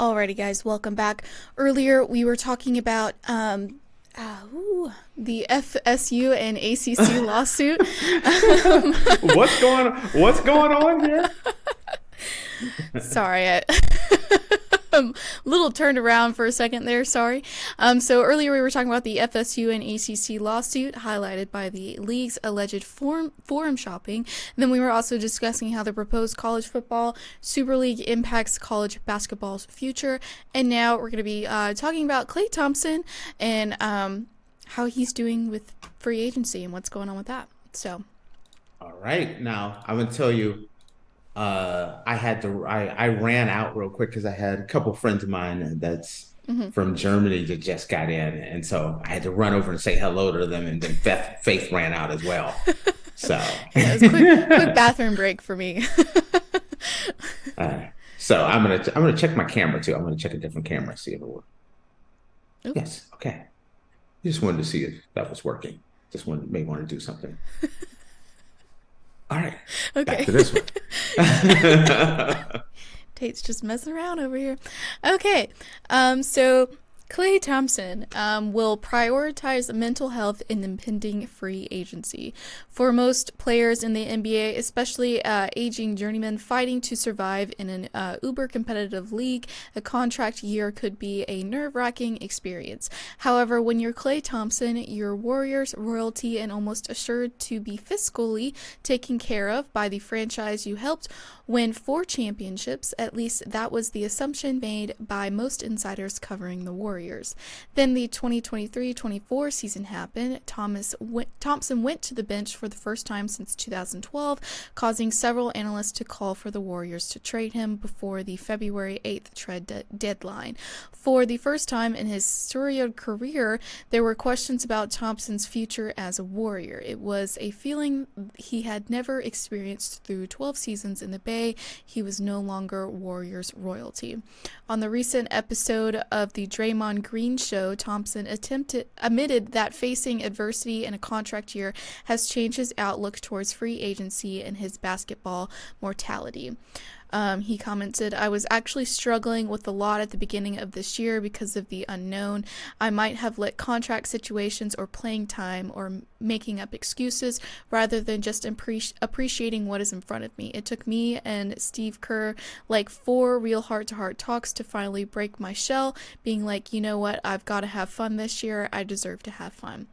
Alrighty, guys, welcome back. Earlier, we were talking about the FSU and ACC lawsuit. um, What's going on here? Sorry, little turned around for a second there. Sorry. So earlier we were talking about the FSU and ACC lawsuit highlighted by the league's alleged forum shopping. And then we were also discussing how the proposed college football Super League impacts college basketball's future. And now we're going to be talking about Klay Thompson and how he's doing with free agency and what's going on with that. So, All right, now I'm gonna tell you. I ran out real quick because I had a couple friends of mine that's mhm. from Germany that just got in, and so I had to run over and say hello to them, and then Faith ran out as well. So, Yeah, it was a quick bathroom break for me. uh, so I'm gonna check my camera too. I'm gonna check a different camera, see if it works. Oop. Yes, okay. Just wanted to see if that was working. May want to do something. All right, back Okay. to this one. Tate's just messing around over here. Okay, so Klay Thompson will prioritize mental health in the pending free agency. For most players in the NBA, especially aging journeymen fighting to survive in an uber competitive league, a contract year could be a nerve-wracking experience. However, when you're Klay Thompson, you're Warriors royalty and almost assured to be fiscally taken care of by the franchise you helped win 4 championships. At least that was the assumption made by most insiders covering the Warriors. Then the 2023-24 season happened. Thompson went to the bench for the first time since 2012, causing several analysts to call for the Warriors to trade him before the February 8th trade deadline. For the first time in his storied career, there were questions about Thompson's future as a Warrior. It was a feeling he had never experienced through 12 seasons in the Bay. He was no longer Warriors royalty. On the recent episode of the Draymond Green Show, Thompson admitted that facing adversity in a contract year has changed his outlook towards free agency and his basketball mortality. He commented, I was actually struggling with a lot at the beginning of this year because of the unknown. I might have let contract situations or playing time or making up excuses rather than just appreciating what is in front of me. It took me and Steve Kerr like 4 real heart-to-heart talks to finally break my shell, being like, you know what, I've got to have fun this year. I deserve to have fun.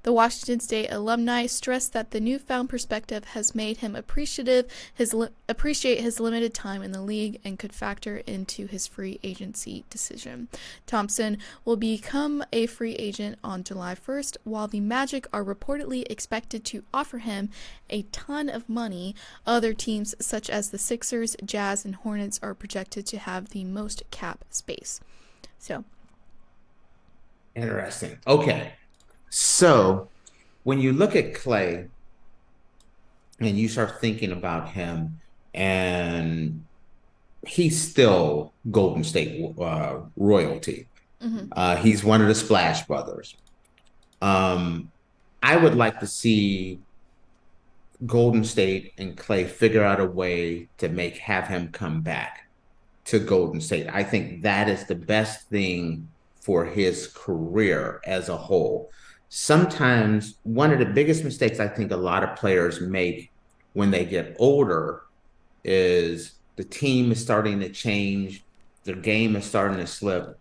The Washington State alumni stressed that the newfound perspective has made him appreciate his limited time in the league and could factor into his free agency decision. Thompson will become a free agent on July 1st, while the Magic are reportedly expected to offer him a ton of money. Other teams such as the Sixers, Jazz, and Hornets are projected to have the most cap space. So, Interesting. Okay. So when you look at Clay and you start thinking about him, and he's still Golden State royalty. mhm. He's one of the Splash Brothers. Um, I would like to see Golden State and Clay figure out a way to have him come back to Golden State. I think that is the best thing for his career as a whole. Sometimes one of the biggest mistakes I think a lot of players make when they get older is the team is starting to change, their game is starting to slip,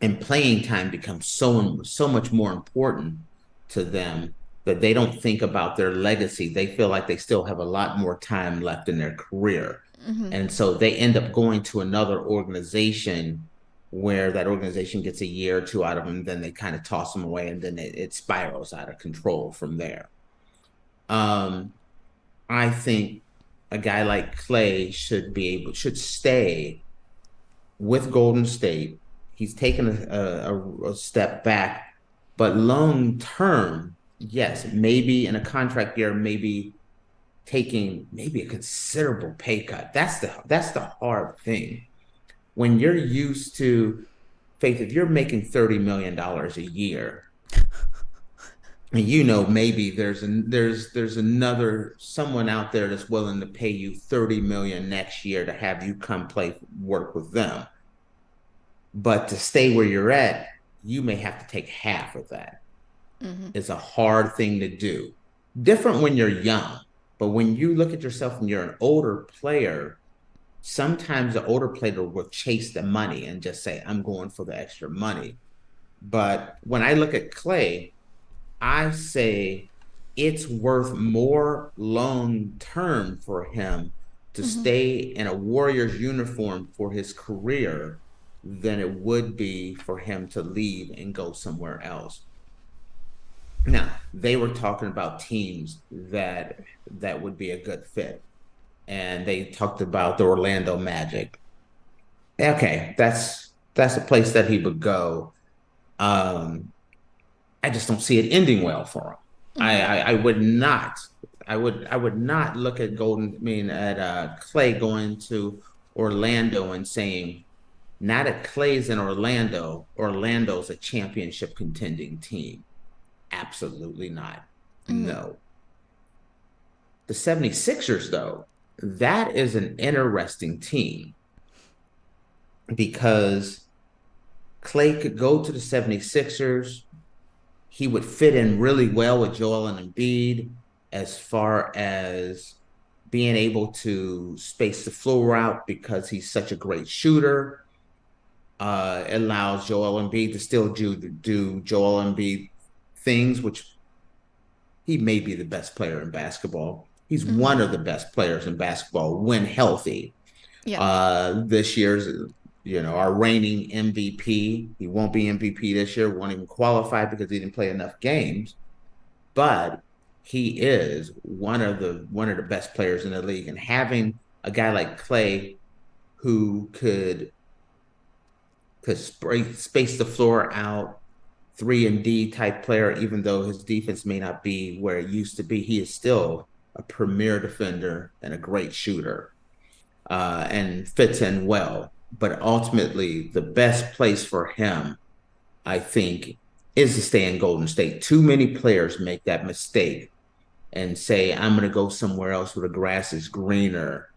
and playing time becomes so much more important to them that they don't think about their legacy. They feel like they still have a lot more time left in their career. Mhm. And so they end up going to another organization where that organization gets a year or two out of them, then they kind of toss them away, and then it spirals out of control from there. Um, I think a guy like Clay should stay with Golden State. He's taken a step back, but long term, yes, maybe in a contract year, maybe taking maybe a considerable pay cut. That's the hard thing. When you're used to Faith, if you're making $30 million a year, and maybe there's another someone out there that's willing to pay you 30 million next year to have you come play work with them. But to stay where you're at, you may have to take half of that. Hmm. It's a hard thing to do. Different when you're young, but when you look at yourself and you're an older player, sometimes the older player will chase the money and just say, I'm going for the extra money. But when I look at Clay, I say it's worth more long term for him to Hmm. stay in a Warriors uniform for his career than it would be for him to leave and go somewhere else. Now, they were talking about teams that would be a good fit, and they talked about the Orlando Magic. Okay, that's a place that he would go. Um, I just don't see it ending well for him. Hmm. I would not. I would not look at Clay going to Orlando and saying, now that Clay's in Orlando, Orlando's a championship contending team. Absolutely not. Hmm. No. The 76ers, though, that is an interesting team because Clay could go to the 76ers. He would fit in really well with Joel and Embiid as far as being able to space the floor out because he's such a great shooter. It allows Joel Embiid to still do Joel Embiid things, which he may be the best player in basketball. He's Hmm. one of the best players in basketball when healthy. Yeah. This year's, our reigning MVP. He won't be MVP this year, won't even qualify because he didn't play enough games. But he is one of the best players in the league. And having a guy like Clay who could space the floor out, 3 and D type player, even though his defense may not be where it used to be, he is still a premier defender and a great shooter, and fits in well. But ultimately, the best place for him, I think, is to stay in Golden State. Too many players make that mistake and say, I'm going to go somewhere else where the grass is greener.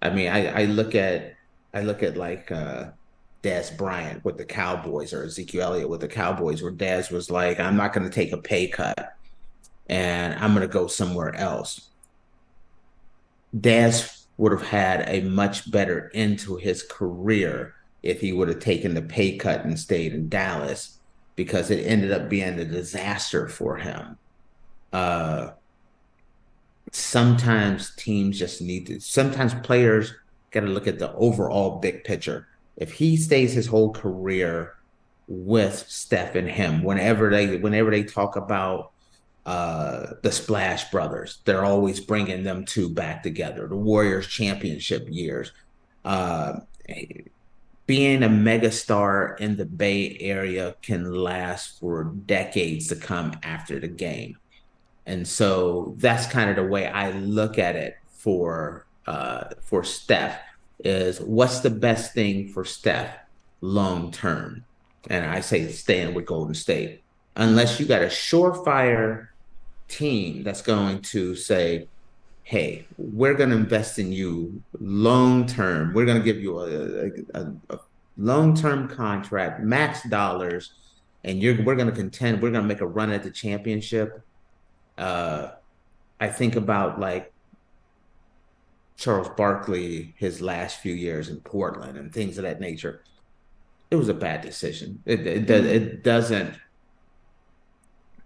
I mean, I look at like Dez Bryant with the Cowboys or Ezekiel Elliott with the Cowboys, where Dez was like, I'm not going to take a pay cut and I'm going to go somewhere else. Dez would have had a much better end to his career if he would have taken the pay cut and stayed in Dallas because it ended up being a disaster for him. Uh, sometimes players got to look at the overall big picture. If he stays his whole career with Steph and him, whenever they talk about the Splash Brothers, they're always bringing them two back together. The Warriors championship years, uh, being a megastar in the Bay Area can last for decades to come after the game. And so that's kind of the way I look at it for Steph is what's the best thing for Steph long term? And I say staying with Golden State. Hmm. Unless you got a surefire team that's going to say, hey, we're going to invest in you long term. We're going to give you a long term contract, max dollars, and we're going to contend. We're going to make a run at the championship. uh, I think about like Charles Barkley, his last few years in Portland and things of that nature. It was a bad decision. Hmm. It doesn't.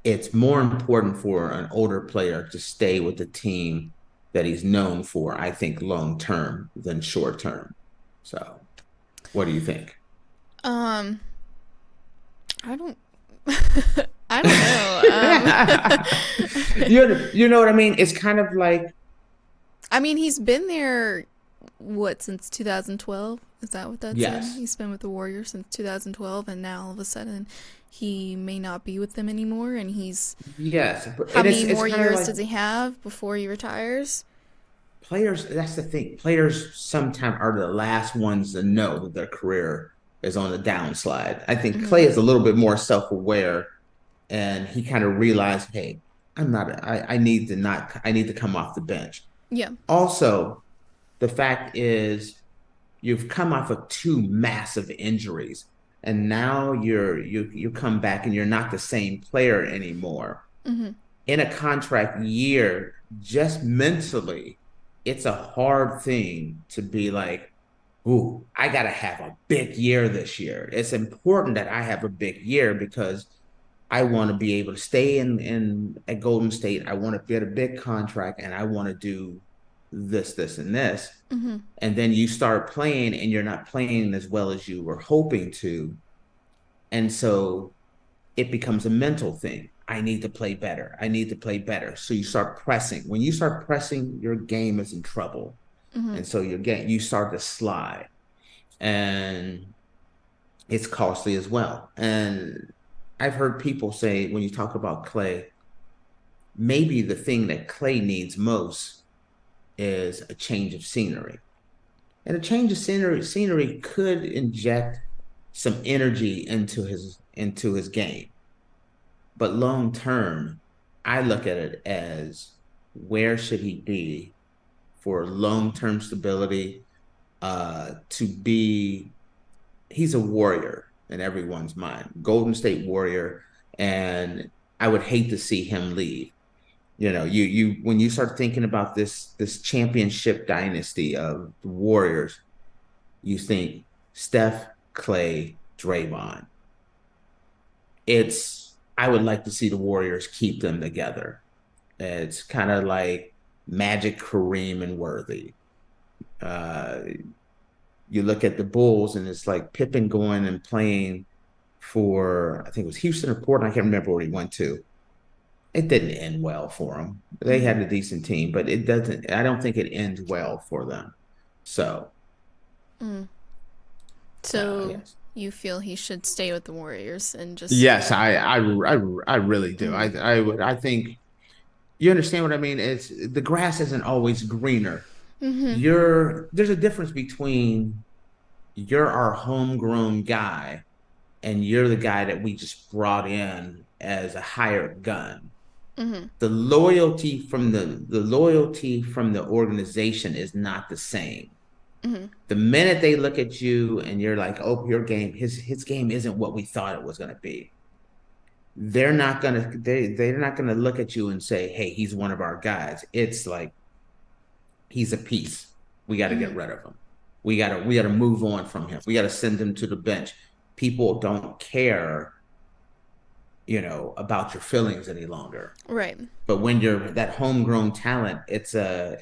It's more important for an older player to stay with the team that he's known for, I think, long term than short term. So, what do you think? Um, I don't. I don't know. You know what I mean? It's kind of like, I mean, he's been there, what, since 2012? Is that what that's in? yes, He's been with the Warriors since 2012, and now all of a sudden he may not be with them anymore. And he's. yes, How and many it's more kind of years like does he have before he retires? players. That's the thing. Players sometimes are the last ones to know that their career is on the downslide. I think Hmm. Clay is a little bit more self-aware and he kind of realized, hey, I'm not, I need to not, I need to come off the bench. Yeah. Also, the fact is, you've come off of two massive injuries, and now you come back and you're not the same player anymore. Mm-hmm. In a contract year, just mentally, it's a hard thing to be like, ooh, I gotta have a big year this year. It's important that I have a big year because I want to be able to stay in at Golden State. I want to get a big contract and I want to do this, and this. Mm-hmm. And then you start playing and you're not playing as well as you were hoping to. And so it becomes a mental thing. I need to play better. I need to play better. So you start pressing. When you start pressing, your game is in trouble. Mm-hmm. And so you start to slide. And it's costly as well. And I've heard people say when you talk about Klay, maybe the thing that Klay needs most is a change of scenery. And a change of scenery could inject some energy into his game. But long term, I look at it as where should he be for long term stability? To be, he's a warrior in everyone's mind, Golden State Warrior, and I would hate to see him leave. You know, you when you start thinking about this championship dynasty of the Warriors, you think Steph, Clay, Draymond. It's I would like to see the Warriors keep them together. It's kind of like Magic, Kareem, and Worthy. Uh, you look at the Bulls, and it's like Pippen going and playing for I think it was Houston or Portland. I can't remember where he went to. It didn't end well for them. They Mm-hmm. had a decent team, but it doesn't. I don't think it ends well for them. So, Mm. So yes. you feel he should stay with the Warriors and just. Yes, I really do. Mm-hmm. I think you understand what I mean. It's the grass isn't always greener. Mm-hmm. There's a difference between you're our homegrown guy and you're the guy that we just brought in as a hired gun. Mm-hmm. The loyalty from the organization is not the same. Mm-hmm. The minute they look at you and you're like, oh, your game, his game isn't what we thought it was gonna be. They're not gonna look at you and say, hey, he's one of our guys. It's like he's a piece. We got to Mm-hmm. get rid of him. We gotta move on from him. We got to send him to the bench. People don't care, about your feelings any longer. Right. But when you're that homegrown talent, it's a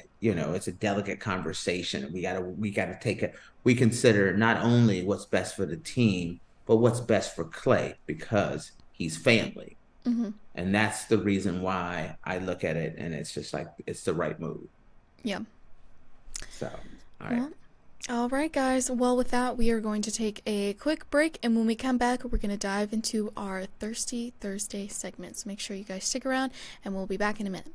delicate conversation. We gotta take it. We consider not only what's best for the team, but what's best for Clay because he's family. Mm-hmm. And that's the reason why I look at it and it's just like it's the right move. Yeah. So, all right. Well, all right, guys. Well, with that, we are going to take a quick break, and when we come back, we're going to dive into our Thirsty Thursday segment. So make sure you guys stick around, and we'll be back in a minute.